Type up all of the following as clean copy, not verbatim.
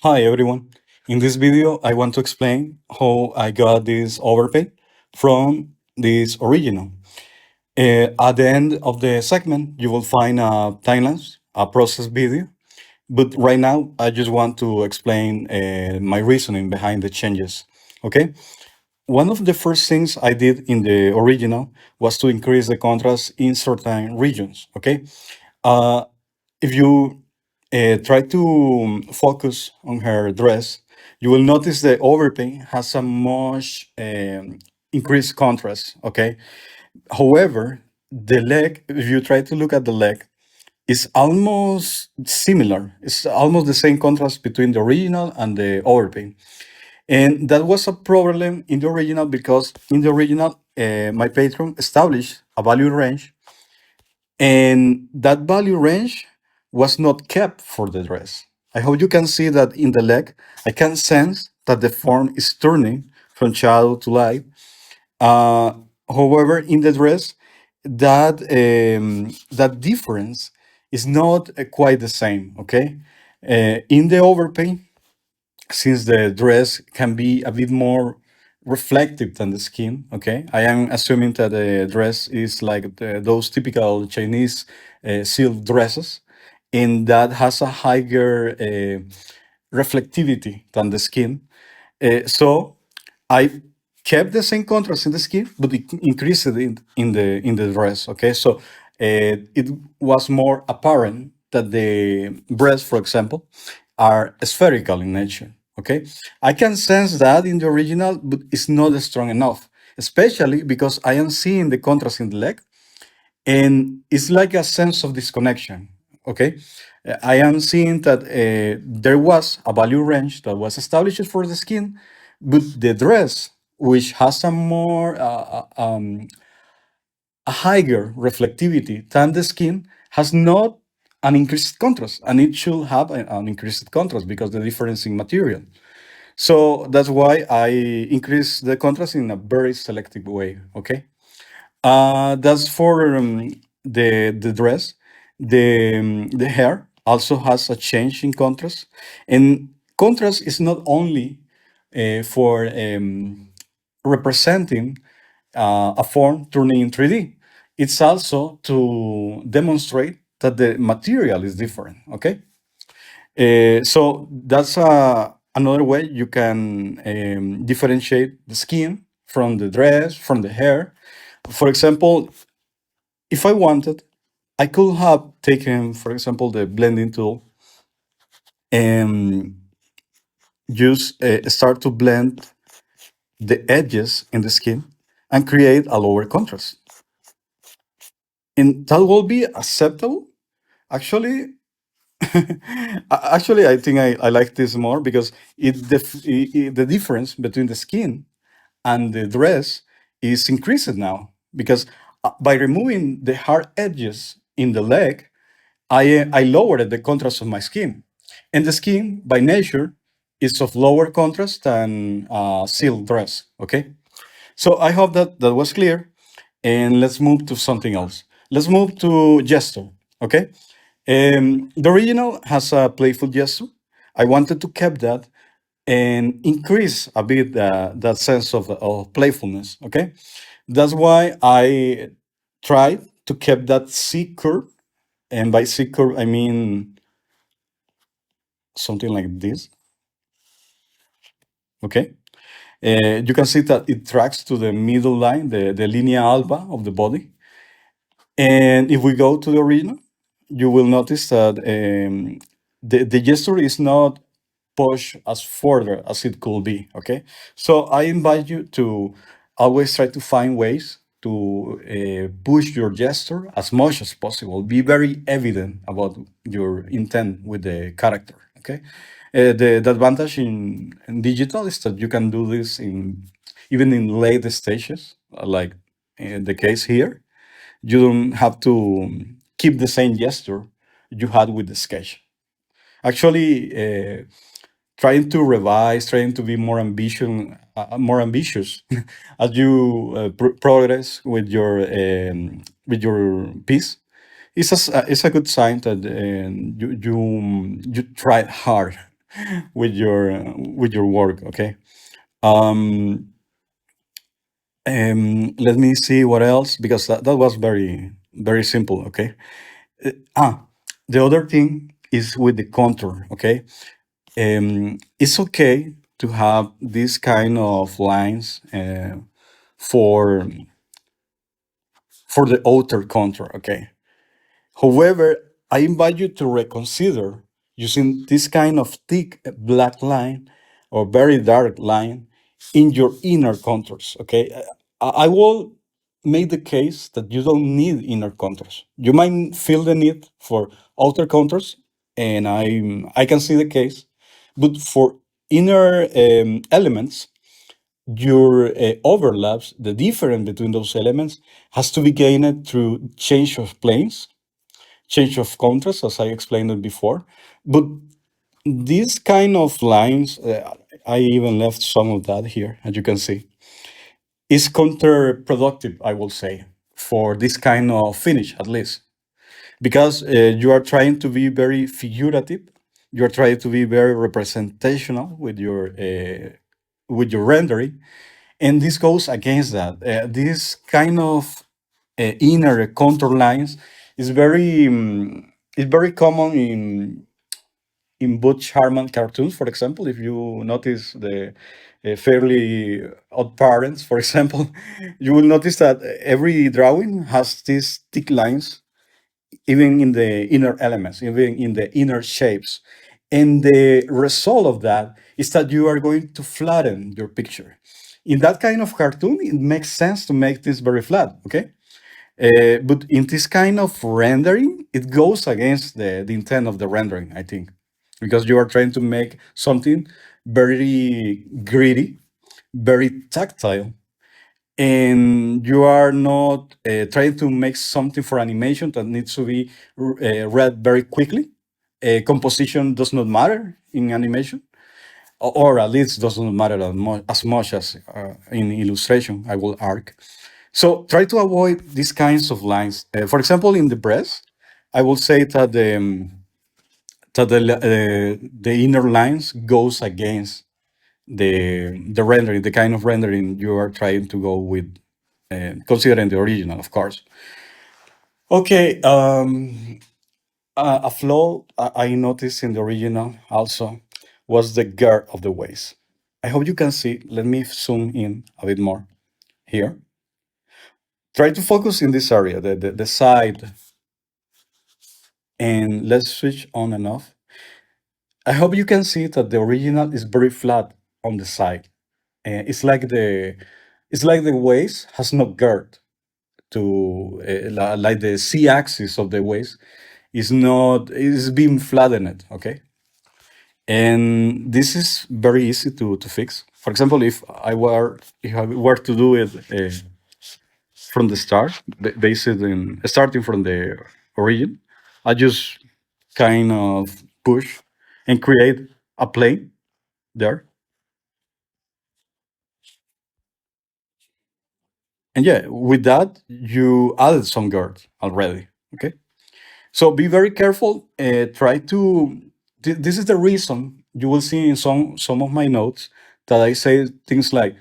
Hi everyone. In this video, I want to explain how I got this overpay from this original. At the end of the segment, you will find a timelapse, a process video. But right now, I just want to explain my reasoning behind the changes. Okay. One of the first things I did in the original was to increase the contrast in certain regions. Okay. Uh, if you try to focus on her dress, you will notice the overpay has a much increased contrast. Okay. However, the leg, if you try to look at the leg, is almost similar. It's almost the same contrast between the original and the overpay. And that was a problem in the original because in the original, my patron established a value range, and that value range was not kept for the dress. I hope you can see that in the leg. I can sense that the form is turning from shadow to light. Uh, However, in the dress, that difference is not quite the same. Okay, in the overpay, since the dress can be a bit more reflective than the skin. Okay, I am assuming that the dress is like those typical Chinese silk dresses, and that has a higher reflectivity than the skin. So I kept the same contrast in the skin, but it increased it in the dress. Okay, so it was more apparent that the breasts, for example, are spherical in nature. Okay, I can sense that in the original, but it's not strong enough, especially because I am seeing the contrast in the leg, and it's like a sense of disconnection. Okay, I am seeing that there was a value range that was established for the skin, but the dress, which has a higher reflectivity than the skin, has not an increased contrast, and it should have an increased contrast because the difference in material. So that's why I increase the contrast in a very selective way. Okay. That's for the dress. The hair also has a change in contrast, and contrast is not only for representing a form turning in 3D. It's also to demonstrate that the material is different. Okay, so that's another way you can differentiate the skin from the dress, from the hair. For example, if I wanted, I could have taken, for example, the blending tool and just start to blend the edges in the skin and create a lower contrast. And that will be acceptable. Actually, actually, I think I like this more because the difference between the skin and the dress is increased now because by removing the hard edges in the leg, I lowered the contrast of my skin, and the skin by nature is of lower contrast than silk dress. Okay, so I hope that that was clear, and let's move to something else. Let's move to gesture. Okay, the original has a playful gesture. I wanted to keep that and increase a bit that sense of playfulness. Okay, that's why I tried to keep that C curve, and by C curve I mean something like this. Okay, you can see that it tracks to the middle line, the linea alba of the body. And if we go to the original, you will notice that the gesture is not pushed as further as it could be. Okay, so I invite you to always try to find ways to push your gesture as much as possible. Be very evident about your intent with the character. Okay, the advantage in digital is that you can do this in even in late stages, like in the case here. You don't have to keep the same gesture you had with the sketch. Actually, trying to revise, trying to be more ambitious as you progress with your piece, it's a good sign that you tried hard. with your work. Okay. Um, Let me see what else, because that was very simple. Okay. Uh, ah, the other thing is with the contour. Okay. It's okay to have this kind of lines for the outer contour. Okay. However, I invite you to reconsider using this kind of thick black line or very dark line in your inner contours. Okay, I will make the case that you don't need inner contours. You might feel the need for outer contours, and I can see the case, but for inner elements, your overlaps, the difference between those elements, has to be gained through change of planes, change of contrast, as I explained it before. But these kind of lines, I even left some of that here, as you can see, is counterproductive, I will say, for this kind of finish, at least, because you are trying to be very figurative, you are trying to be very representational with your rendering, and this goes against that. This kind of inner contour lines is very common in Butch Hartman cartoons, for example. If you notice the Fairly Odd Parents, for example, you will notice that every drawing has these thick lines, even in the inner elements, even in the inner shapes. And the result of that is that you are going to flatten your picture. In that kind of cartoon, it makes sense to make this very flat, okay? But in this kind of rendering, it goes against the intent of the rendering, I think, because you are trying to make something very gritty, very tactile, and you are not trying to make something for animation that needs to be read very quickly. Composition does not matter in animation, or at least doesn't matter as much as in illustration, I will argue. So try to avoid these kinds of lines. For example, in the breast, I will say that the inner lines goes against the rendering, the kind of rendering you are trying to go with, considering the original, of course. Okay, a flaw I noticed in the original also was the girth of the waist. I hope you can see. Let me zoom in a bit more here. Try to focus in this area, the side, and let's switch on and off. I hope you can see that the original is very flat on the side. It's like the waist has no girth to like the z-axis of the waist is not is being flattened. Okay, and this is very easy to fix. For example, if I were to do it from the start, based in starting from the origin, I just kind of push and create a plane there. And yeah, with that, you added some girth already. Okay. So be very careful. Try to. This is the reason you will see in some of my notes that I say things like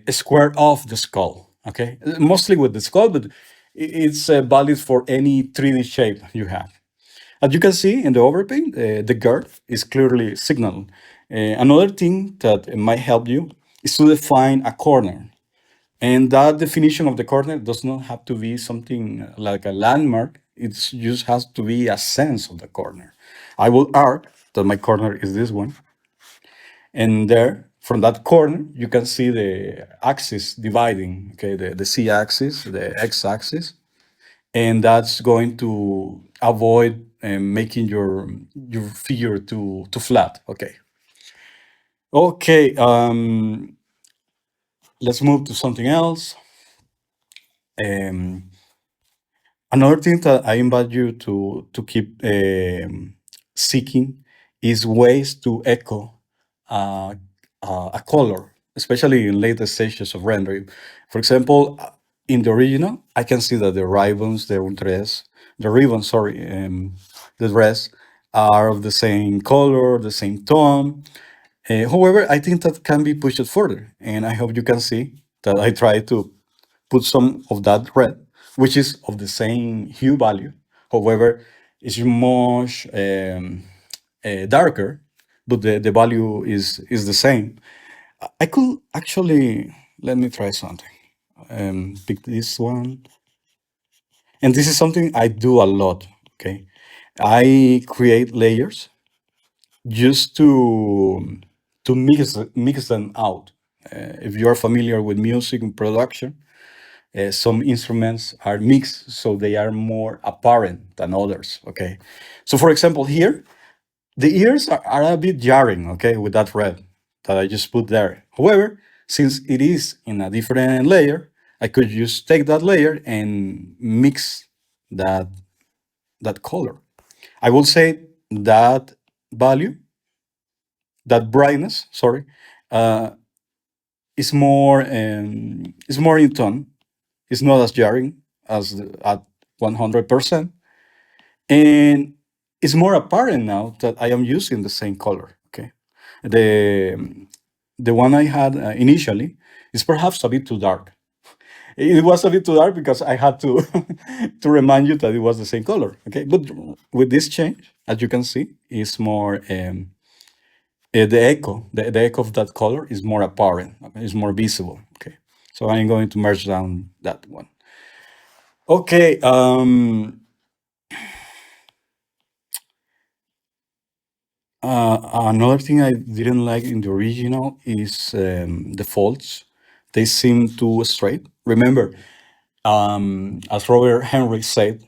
square off the skull. Okay, mostly with the skull, but it's valid for any 3D shape you have. As you can see in the overpaint, the girth is clearly signaled. Another thing that might help you is to define a corner. And that definition of the corner does not have to be something like a landmark. It just has to be a sense of the corner. I will argue that my corner is this one. And there, from that corner, you can see the axis dividing, okay, the z-axis, the x-axis. And that's going to avoid making your figure too flat. Okay. Okay. Let's move to something else. Um, Another thing that I invite you to keep seeking is ways to echo uh, a color, especially in later stages of rendering. For example, in the original, I can see that the ribbons, the dress, the ribbon, sorry, the dress are of the same color, the same tone. However, I think that can be pushed further, and I hope you can see that I try to put some of that red, which is of the same hue value. However, it's much darker, but the value is the same. I could actually let me try something. Pick this one, and this is something I do a lot. Okay, I create layers just to mix them out. If you are familiar with music and production, some instruments are mixed so they are more apparent than others. Okay, so for example, here the ears are a bit jarring. Okay, with that red that I just put there. However, since it is in a different layer, I could just take that layer and mix that that color. I will say that value, that brightness, sorry, uh, is more in tone. It's not as jarring as at 100%, and it's more apparent now that I am using the same color. Okay, the the one I had initially is perhaps a bit too dark. It was a bit too dark because I had to to remind you that it was the same color. Okay, but with this change, as you can see, it's more. The echo of that color is more apparent, okay, is more visible. Okay, so I'm going to merge down that one. Okay, another thing I didn't like in the original is the folds. They seem too straight. Remember, as Robert Henry said,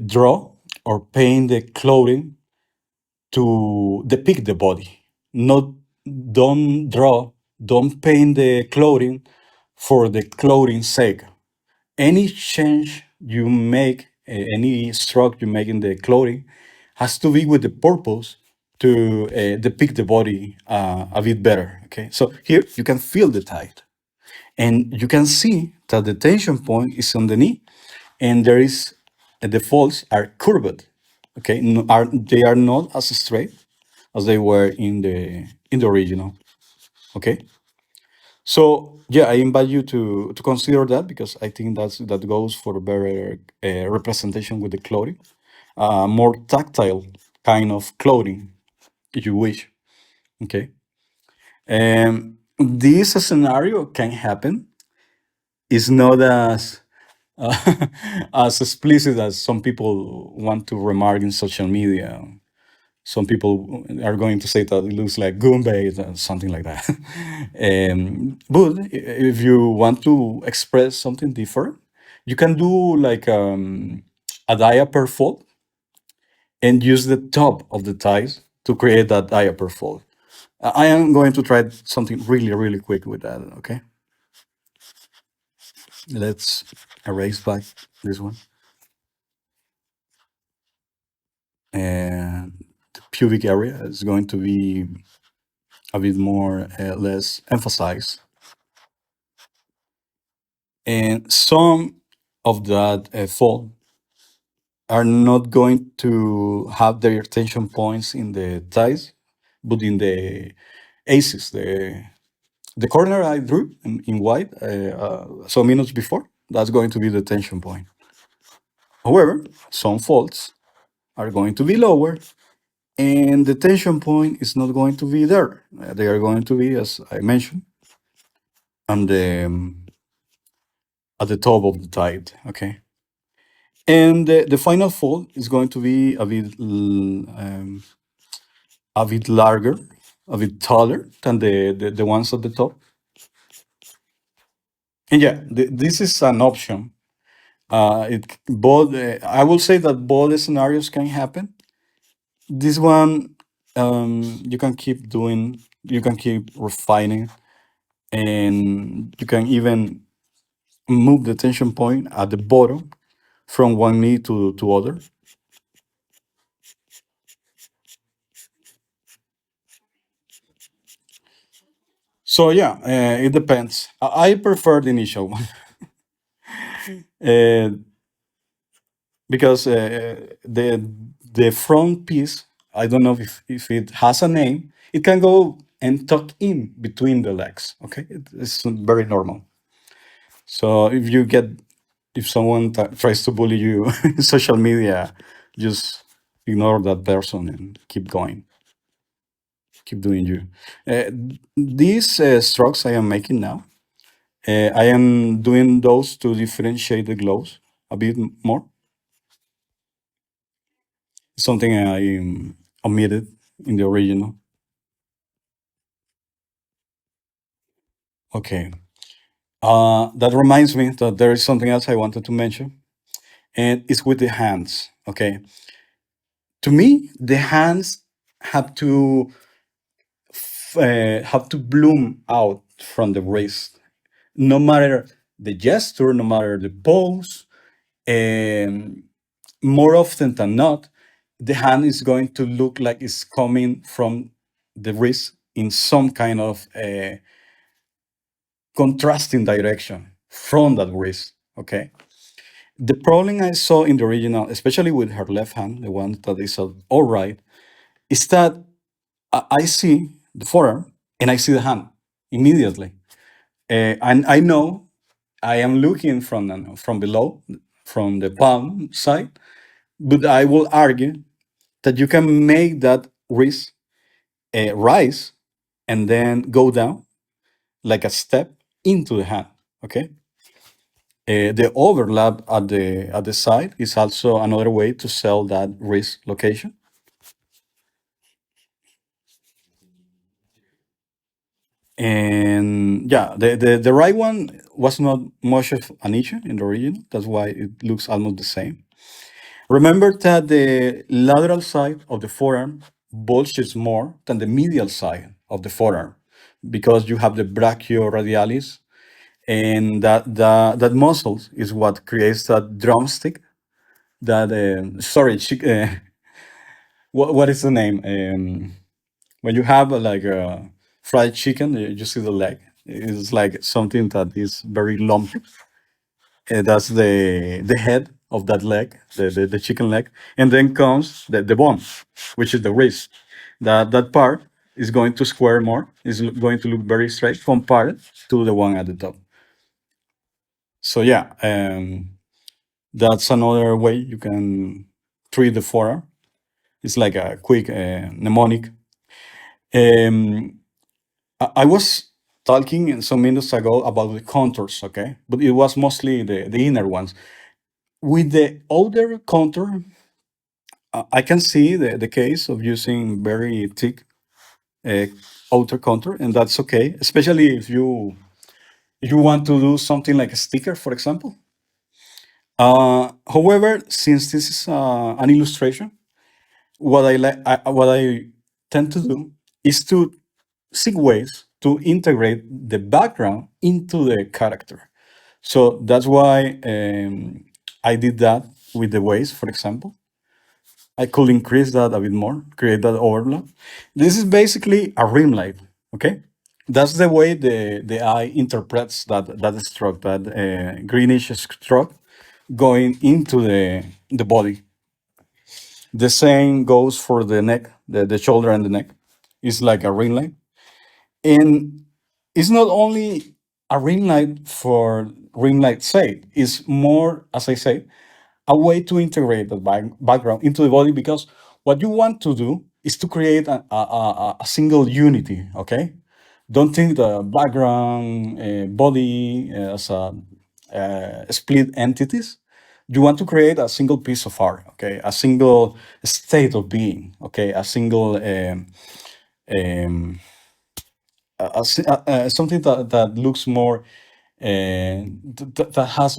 draw or paint the clothing to depict the body. Not don't draw, don't paint the clothing for the clothing's sake. Any change you make, any stroke you make in the clothing, has to be with the purpose to depict the body a bit better. Okay, so here you can feel the tight, and you can see that the tension point is on the knee, and there is the folds are curved. Okay, are they are not as straight as they were in the original. Okay, so yeah, I invite you to consider that because I think that goes for a better representation with the clothing, more tactile kind of clothing, if you wish. Okay, this scenario can happen. It's not as as explicit as some people want to remark in social media. Some people are going to say that it looks like Goombay or something like that. But if you want to express something different, you can do like a diaper fold and use the top of the ties to create that diaper fold. I am going to try something really, really quick with that. Okay, let's erase back this one. And the pubic area is going to be a bit more less emphasized, and some of that fold are not going to have their tension points in the ties, but in the aces, the corner I drew in white some minutes before. That's going to be the tension point. However, some folds are going to be lower, and the tension point is not going to be there. They are going to be, as I mentioned, on the at the top of the tide. Okay, and the final fold is going to be a bit larger, a bit taller than the ones at the top. And yeah, this is an option. I will say that both scenarios can happen. This one, you can keep doing, you can keep refining, and you can even move the tension point at the bottom from one knee to other. So yeah, it depends. I prefer the initial one. Uh, because the front piece, I don't know if it has a name, it can go and tuck in between the legs. Okay, it's very normal. So if someone tries to bully you in social media, just ignore that person and keep going, keep doing you. Uh, these strokes I am making now, I am doing those to differentiate the glows a bit more. Something I omitted in the original. Okay. That reminds me that there is something else I wanted to mention, and it's with the hands. Okay. To me, the hands have to bloom out from the wrist, no matter the gesture, no matter the pose. And more often than not, the hand is going to look like it's coming from the wrist in some kind of contrasting direction from that wrist. Okay. The problem I saw in the original, especially with her left hand, the one that is all right, is that I see the forearm and I see the hand immediately. And I know I am looking from below, from the palm side, but I will argue that you can make that wrist rise and then go down like a step into the hand. Okay. The overlap at the side is also another way to sell that wrist location. And yeah, the right one was not much of an issue in the original. That's why it looks almost the same. Remember that the lateral side of the forearm bulges more than the medial side of the forearm because you have the brachioradialis, and that muscle is what creates that drumstick. That sorry, what is the name? When you have like a fried chicken, you see the leg. It's like something that is very lumpy. That's the head of that leg, the chicken leg, and then comes the bone, which is the wrist. That part is going to square more. Is going to look very straight compared to the one at the top. So yeah, that's another way you can treat the forearm. It's like a quick mnemonic. Um, I was talking some minutes ago about the contours, okay? But it was mostly the inner ones. With the outer contour, I can see the case of using very thick uh, outer contour, and that's okay, especially if you want to do something like a sticker, for example. However, since this is an illustration, what I tend to do is to seek ways to integrate the background into the character. So that's why I did that with the waves, for example. I could increase that a bit more, create that overlap. This is basically a rim light, okay? That's the way the eye interprets that stroke, that greenish stroke going into the body. The same goes for the neck, the shoulder and the neck. It's like a ring light. And it's not only a ring light for ring light's sake, it's more, as I say, a way to integrate the background into the body because what you want to do is to create a single unity, okay? Don't think the background, body as a split entities. You want to create a single piece of art, okay? A single state of being, okay? A single um, something that looks more that has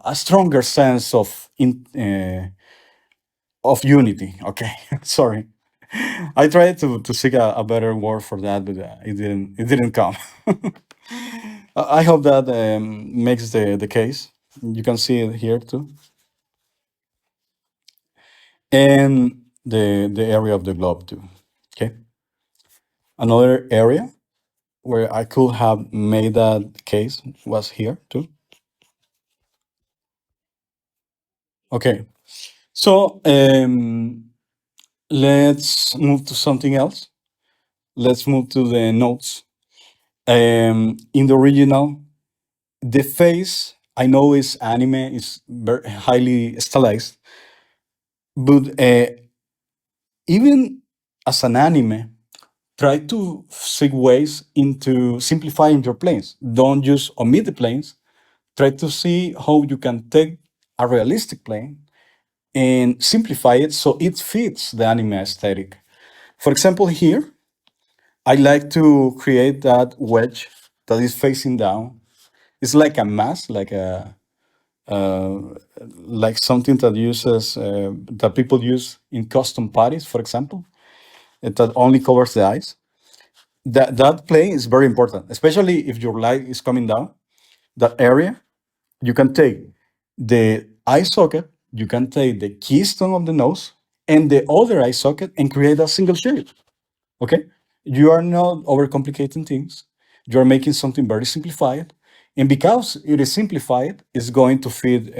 a stronger sense of unity. Okay, sorry. I tried to seek a better word for that, but it didn't come. I hope that makes the case. You can see it here too, and the area of the globe too. Okay, another area where I could have made that case was here too. Okay, so let's move to something else. Let's move to the notes. In the original, the face I know is anime is very highly stylized, but even as an anime, try to seek ways into simplifying your planes. Don't just omit the planes. Try to see how you can take a realistic plane and simplify it so it fits the anime aesthetic. For example, here, I like to create that wedge that is facing down. It's like a mask, uh, like something that uses that people use in custom parties, for example, that only covers the eyes. That plane is very important, especially if your light is coming down. That area, you can take the eye socket, you can take the keystone of the nose, and the other eye socket and create a single shape. Okay, you are not overcomplicating things. You are making something very simplified, and because it is simplified, it's going to fit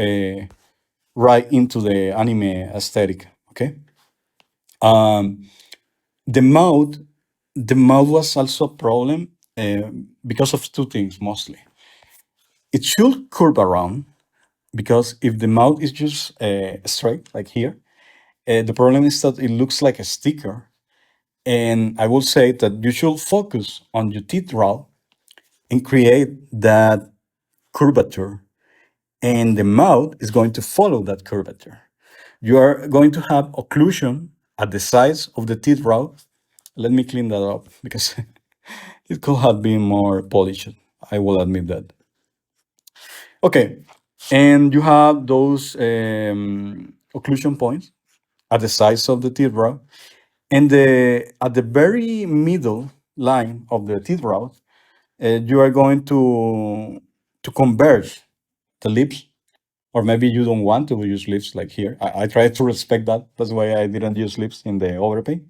right into the anime aesthetic. Okay, um, the mouth, the mouth was also a problem because of two things mostly. It should curve around because if the mouth is just straight, like here, the problem is that it looks like a sticker. And I will say that you should focus on your teeth row and create that curvature, and the mouth is going to follow that curvature. You are going to have occlusion at the sides of the teeth row. Let me clean that up because it could have been more polished. I will admit that. Okay, and you have those occlusion points at the sides of the teeth row, and at the very middle line of the teeth row, you are going to converge the lips, or maybe you don't want to use lips like here. I try to respect that. That's why I didn't use lips in the overpay.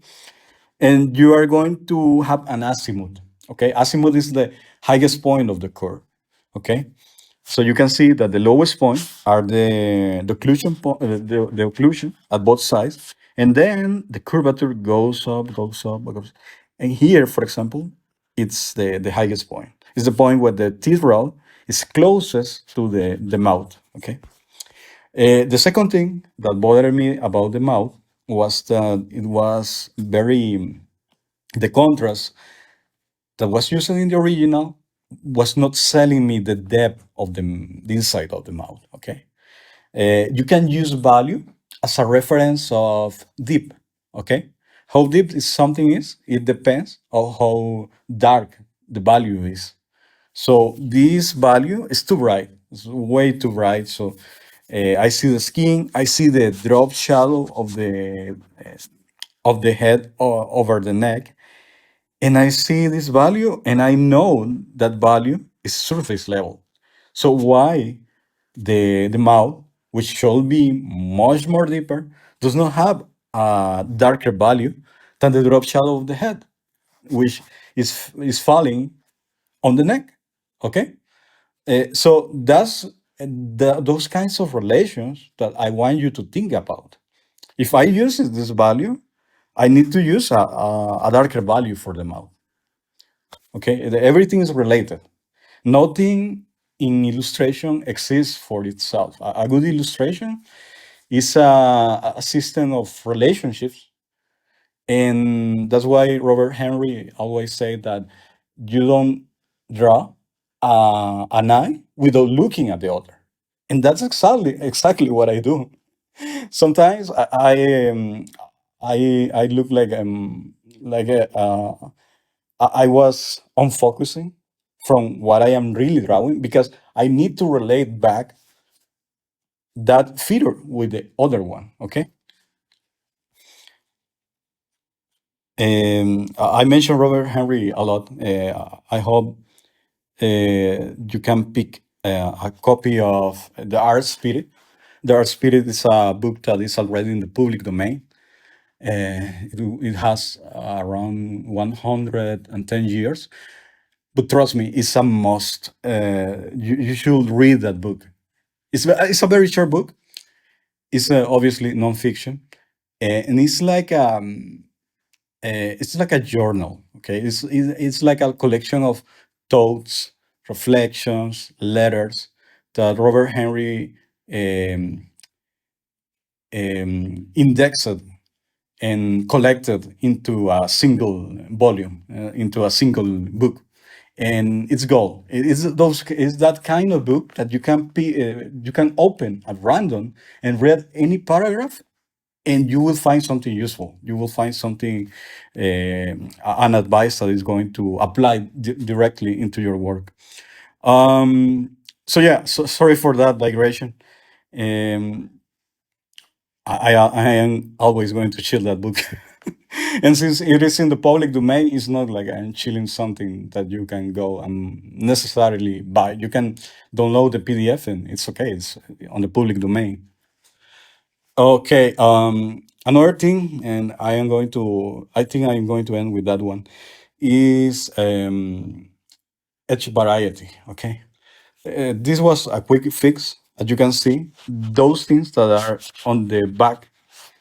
And you are going to have an azimuth. Okay, azimuth is the highest point of the curve. Okay, so you can see that the lowest point are the occlusion the occlusion at both sides, and then the curvature goes up, goes up, goes. And here, for example, it's the highest point. It's the point where the teeth row is closest to the mouth. Okay. The second thing that bothered me about the mouth was that it was very the contrast that was used in the original was not selling me the depth of the inside of the mouth. Okay, you can use value as a reference of deep. Okay, how deep is something is it depends on how dark the value is. So this value is too bright. It's way too bright. So I see the skin. I see the drop shadow of the head over the neck, and I see this value, and I know that value is surface level. So why the mouth, which should be much more deeper, does not have a darker value than the drop shadow of the head, which is falling on the neck. Okay, so that's those kinds of relations that I want you to think about. If I use this value, I need to use a darker value for the mouth. Okay, everything is related. Nothing in illustration exists for itself. A good illustration is a system of relationships, and that's why Robert Henry always said that you don't draw an eye without looking at the other, and that's exactly what I do. Sometimes I look like I was unfocusing from what I am really drawing because I need to relate back that feature with the other one. Okay. I mentioned Robert Henry a lot. I hope you can pick a copy of The Art Spirit. The Art Spirit is a book that is already in the public domain. It has around 110 years. But trust me, it's a must. You should read that book. It's a very short book, It's obviously nonfiction, and it's like a journal. Okay, it's like a collection of thoughts, reflections, letters that Robert Henry um, indexed and collected into a single volume, into a single book. And it's gold. It's that kind of book that you can open at random and read any paragraph, and you will find something useful. You will find something, an advice that is going to apply directly into your work. So yeah, so sorry for that digression. Um, I am always going to chill that book. And since it is in the public domain, it's not like I'm chilling something that you can go and necessarily buy. You can download the PDF and it's okay. It's on the public domain. Okay. Another thing, and I think I'm going to end with that one, is edge variety. Okay. This was a quick fix. As you can see, those things that are on the back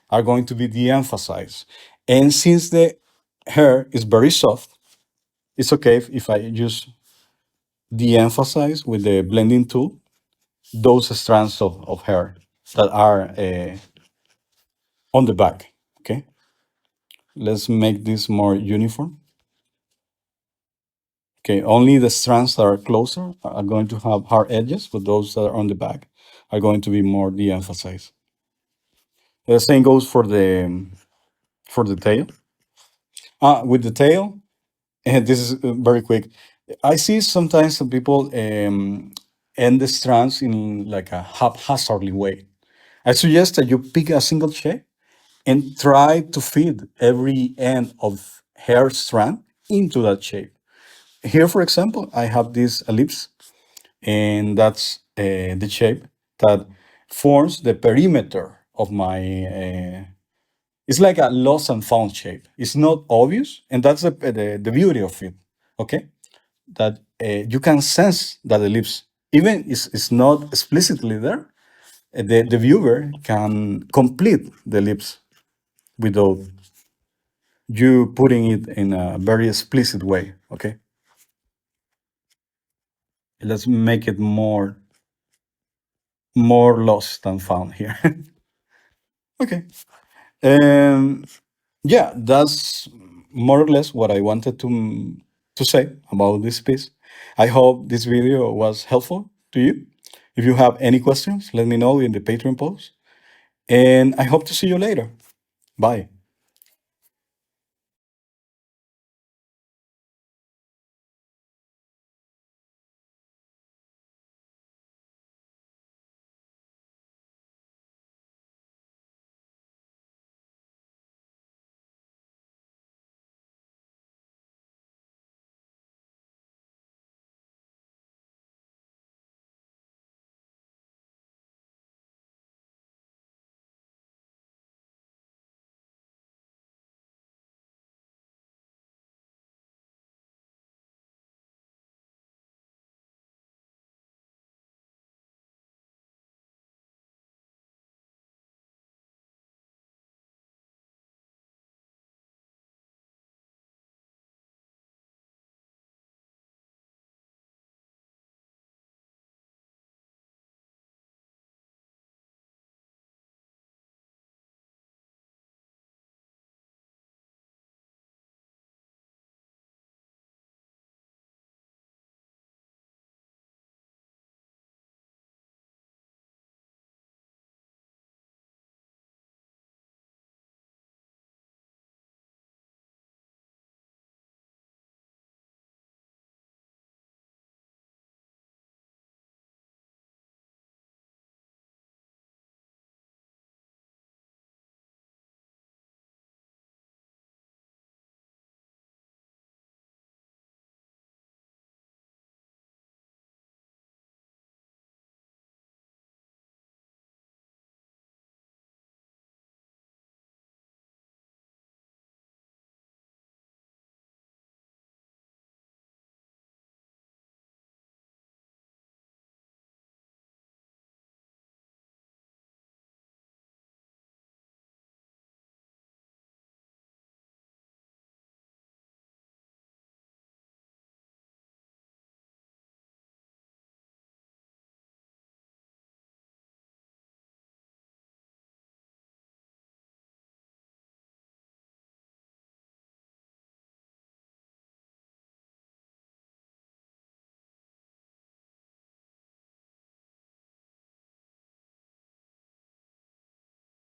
are going to be de-emphasized. And since the hair is very soft, it's okay if I just de-emphasize with the blending tool those strands of hair that are on the back. Okay, let's make this more uniform. Okay, only the strands that are closer are going to have hard edges, but those that are on the back are going to be more de-emphasized. The same goes for the tail. With the tail, and this is very quick. I see sometimes some people end the strands in like a haphazardly way. I suggest that you pick a single shape and try to fit every end of hair strand into that shape. Here, for example, I have this ellipse, and that's the shape that forms the perimeter of my. It's like a lost and found shape. It's not obvious, and that's the beauty of it. Okay, that you can sense that ellipse, even it's not explicitly there. The viewer can complete the ellipse without you putting it in a very explicit way. Okay, let's make it more lost than found here. Okay, um, yeah, that's more or less what I wanted to say about this piece. I hope this video was helpful to you. If you have any questions, let me know in the Patreon post. And I hope to see you later. Bye.